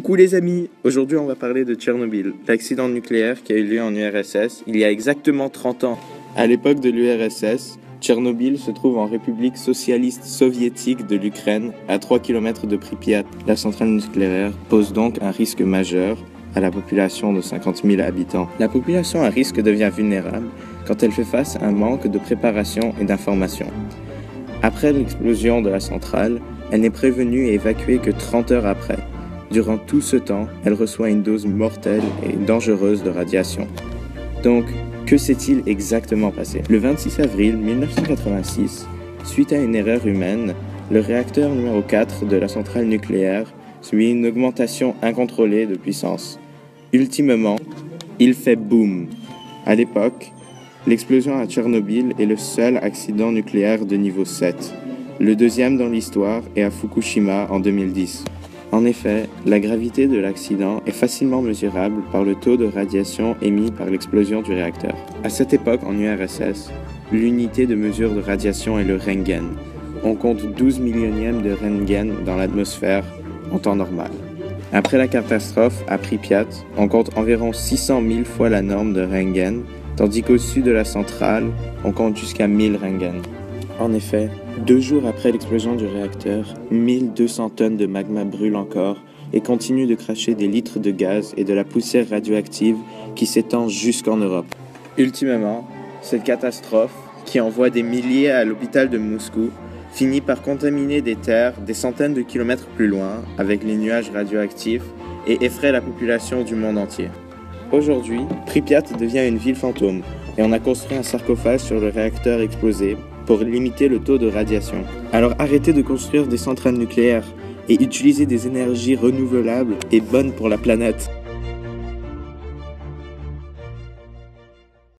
Coucou les amis, aujourd'hui on va parler de Tchernobyl, l'accident nucléaire qui a eu lieu en URSS il y a exactement 30 ans. À l'époque de l'URSS, Tchernobyl se trouve en République socialiste soviétique de l'Ukraine, à 3 km de Pripyat. La centrale nucléaire pose donc un risque majeur à la population de 50 000 habitants. La population à risque devient vulnérable quand elle fait face à un manque de préparation et d'information. Après l'explosion de la centrale, elle n'est prévenue et évacuée que 30 heures après. Durant tout ce temps, elle reçoit une dose mortelle et dangereuse de radiation. Donc, que s'est-il exactement passé? Le 26 avril 1986, suite à une erreur humaine, le réacteur numéro 4 de la centrale nucléaire subit une augmentation incontrôlée de puissance. Ultimement, il fait boum. À l'époque, l'explosion à Tchernobyl est le seul accident nucléaire de niveau 7. Le deuxième dans l'histoire est à Fukushima en 2010. En effet, la gravité de l'accident est facilement mesurable par le taux de radiation émis par l'explosion du réacteur. À cette époque, en URSS, l'unité de mesure de radiation est le Röntgen. On compte 12 millionièmes de Röntgen dans l'atmosphère en temps normal. Après la catastrophe à Pripyat, on compte environ 600 000 fois la norme de Röntgen, tandis qu'au sud de la centrale, on compte jusqu'à 1000 Röntgen. En effet, 2 jours après l'explosion du réacteur, 1200 tonnes de magma brûlent encore et continuent de cracher des litres de gaz et de la poussière radioactive qui s'étend jusqu'en Europe. Ultimement, cette catastrophe, qui envoie des milliers à l'hôpital de Moscou, finit par contaminer des terres des centaines de kilomètres plus loin avec les nuages radioactifs et effraie la population du monde entier. Aujourd'hui, Pripyat devient une ville fantôme et on a construit un sarcophage sur le réacteur explosé pour limiter le taux de radiation. Alors arrêtez de construire des centrales nucléaires et utilisez des énergies renouvelables et bonnes pour la planète.